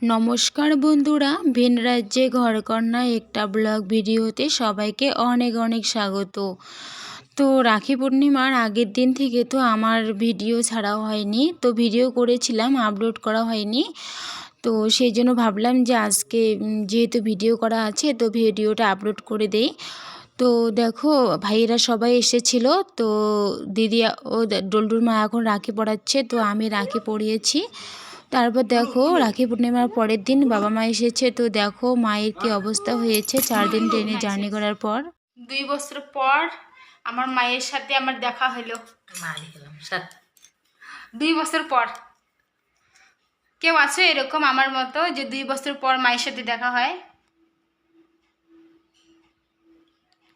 নমস্কার বন্ধুরা, ভিন রাজ্যে ঘরকন্যা একটা ব্লগ ভিডিওতে সবাইকে অনেক অনেক স্বাগত। তো রাখি পূর্ণিমার আগের দিন থেকে তো আমার ভিডিও ছাড়া হয়নি, তো ভিডিও করেছিলাম, আপলোড করা হয়নি। তো সেই জন্য ভাবলাম যে আজকে যেহেতু ভিডিও করা আছে তো ভিডিওটা আপলোড করে দেই। তো দেখো ভাইয়েরা সবাই এসেছিল, তো দিদি ও ডল্টুর মা এখন রাখি পড়াচ্ছে, তো আমি রাখি পরিয়েছি। তারপর দেখো রাখি পূর্ণিমার পরের দিন বাবা মা এসেছে, তো দেখো মায়ের কি অবস্থা হয়েছে 4 দিন ট্রেনে জার্নি করার পর। 2 বছর পর আমার মায়ের সাথে আমার দেখা হলো। 2 বছর পর কেউ আছে এরকম আমার মতো যে 2 বছর পর মায়ের সাথে দেখা হয়?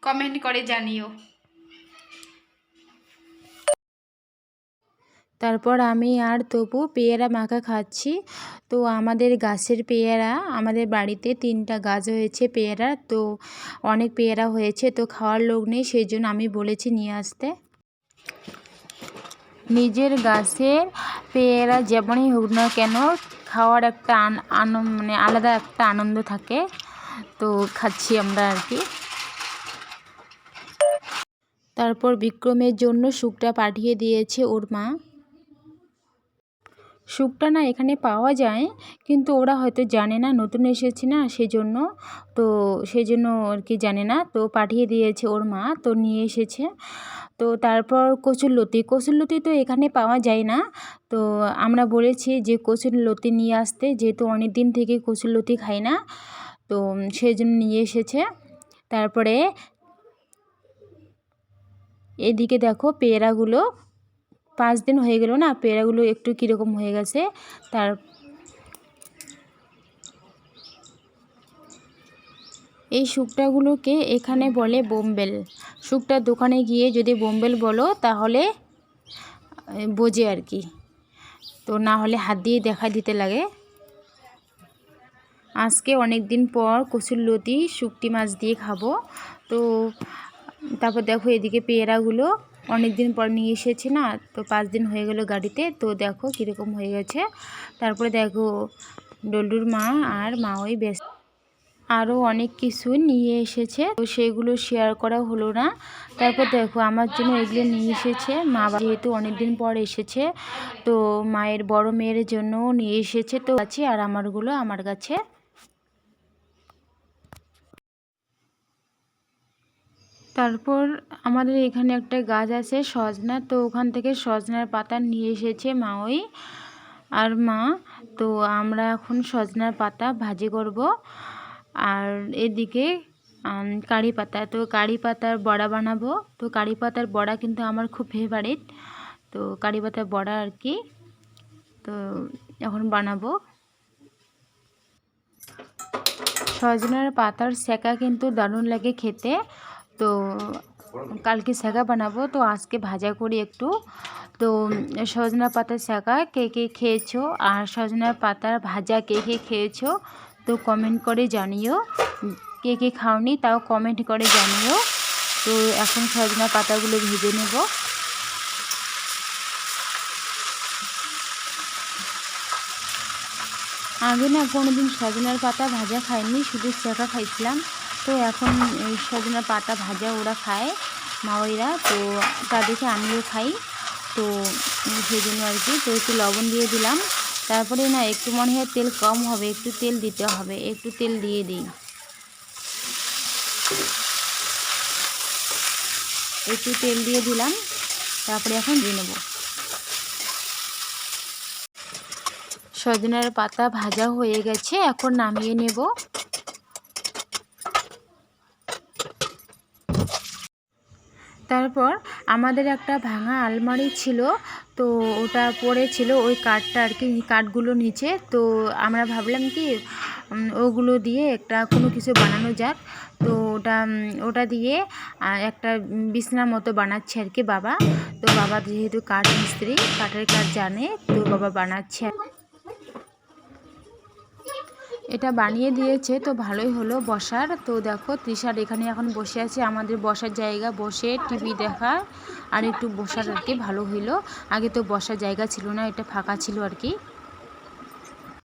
কমেন্ট করে জানিও। তারপর আমি আর তপু পেয়ারা মাখা খাচ্ছি। তো আমাদের গাছের পেয়ারা, আমাদের বাড়িতে 3টা গাছ হয়েছে পেয়ারা, তো অনেক পেয়ারা হয়েছে, তো খাওয়ার লোক নেই, সেই জন্য আমি বলেছি নিয়ে আসতে। নিজের গাছের পেয়ারা যেমনই হোক না কেন খাওয়ার একটা মানে আলাদা একটা আনন্দ থাকে, তো খাচ্ছি আমরা আর কি। তারপর বিক্রমের জন্য শুকটা পাঠিয়ে দিয়েছে ওর মা। শুকটা না এখানে পাওয়া যায়, কিন্তু ওরা হয়তো জানে না, নতুন এসেছে না সেজন্য, তো সেজন্য আর কি জানে না, তো পাঠিয়ে দিয়েছে ওর মা, তো নিয়ে এসেছে। তো তারপর কচুরলতি তো এখানে পাওয়া যায় না, তো আমরা বলেছি যে কচুরলতি নিয়ে আসতে, যেহেতু অনেক দিন থেকে কচুরলতি খাই না, তো সেই জন্য নিয়ে এসেছে। তারপরে এদিকে দেখো পেয়ারাগুলো 5 দিন হয়ে গেল না, পেয়ারাগুলো একটু কীরকম হয়ে গেছে। এই শুকটাগুলোকে এখানে বলে বোম্বেল। শুকটার দোকানে গিয়ে যদি বোম্বেল বলো তাহলে বোঝে আর কি, তো না হলে হাত দিয়ে দেখা দিতে লাগে। আজকে অনেক দিন পর কচুরলতি শুকটি মাছ দিয়ে খাবো। তো তারপর দেখো এদিকে পেয়ারাগুলো অনেক দিন পর নিয়ে এসেছে না, তো 5 দিন হয়ে গেল গাড়িতে, তো দেখো কীরকম হয়ে গেছে। তারপরে দেখো ডল্টুর মা আর মা ওই ব্যস্ত, আরও অনেক কিছু নিয়ে এসেছে, তো সেগুলো শেয়ার করা হলো না। তারপর দেখো আমার জন্য এগুলো নিয়ে এসেছে মা, যেহেতু অনেক দিন পর এসেছে, তো মায়ের বড় মেয়ের জন্য নিয়ে এসেছে, তো আছে আর আমারগুলো আমার কাছে। তারপর আমাদের এখানে একটা গাছ আছে সজনা, তো ওখান থেকে সজনার পাতা নিয়ে এসেছে মা ওই আর মা, তো আমরা এখন সজনার পাতা ভাজি করব। আর এদিকে কারি পাতা, তো কারি পাতার বড়া বানাবো। তো কারি পাতার বড়া কিন্তু আমার খুব ফেভারিট, তো কারি পাতার বড়া আর কি, তো এখন বানাবো। সজনার পাতার সেকা কিন্তু দারুণ লাগে খেতে, তো কালকে সেকা বানাবো, তো আজকে ভাজা করি একটু। তো সজনা পাতার সেকা কে কে খেয়েছো, আর সজনার পাতার ভাজা কে কে খেয়েছো, তো কমেন্ট করে জানিও। কে কে খাওনি তাও কমেন্ট করে জানিও। তো এখন সজনা পাতাগুলো ভেজে নেব। আগে না কোনোদিন সজনার পাতা ভাজা খাইনি, শুধু সেকা খাইছিলাম, তো এখন এই সজনার পাতা ভাজা ওরা খায় মাওয়াইরা, তো তা দেখে আমিও খাই, তো সেই জন্য আর কি। তো একটু লবণ দিয়ে দিলাম, তারপরে না একটু মনে হয় তেল কম হবে, একটু তেল দিতে হবে, একটু তেল দিয়ে দিই, একটু তেল দিয়ে দিলাম, তারপরে এখন দিয়ে নেব। সজনার পাতা ভাজা হয়ে গেছে, এখন নামিয়ে নেব। তারপর আমাদের একটা ভাঙা আলমারি ছিল, তো ওটা পড়েছিল ওই কাঠটা আর কি, কাঠগুলো নিচে, তো আমরা ভাবলাম কি ওগুলো দিয়ে একটা কোনো কিছু বানানো যাক, তো ওটা দিয়ে একটা বিছানার মতো বানাচ্ছে আর কি বাবা। তো বাবা যেহেতু কাঠ মিস্ত্রি, কাঠের কাজ জানে, তো বাবা বানাচ্ছে, এটা বানিয়ে দিয়েছে, তো ভালোই হলো বসার। তো দেখো তৃষার এখানে এখন বসে আছে, আমাদের বসার জায়গা, বসে টিভি দেখা আর একটু বসার আর কি ভালো হইলো। আগে তো বসার জায়গা ছিল না, এটা ফাঁকা ছিল আর কি।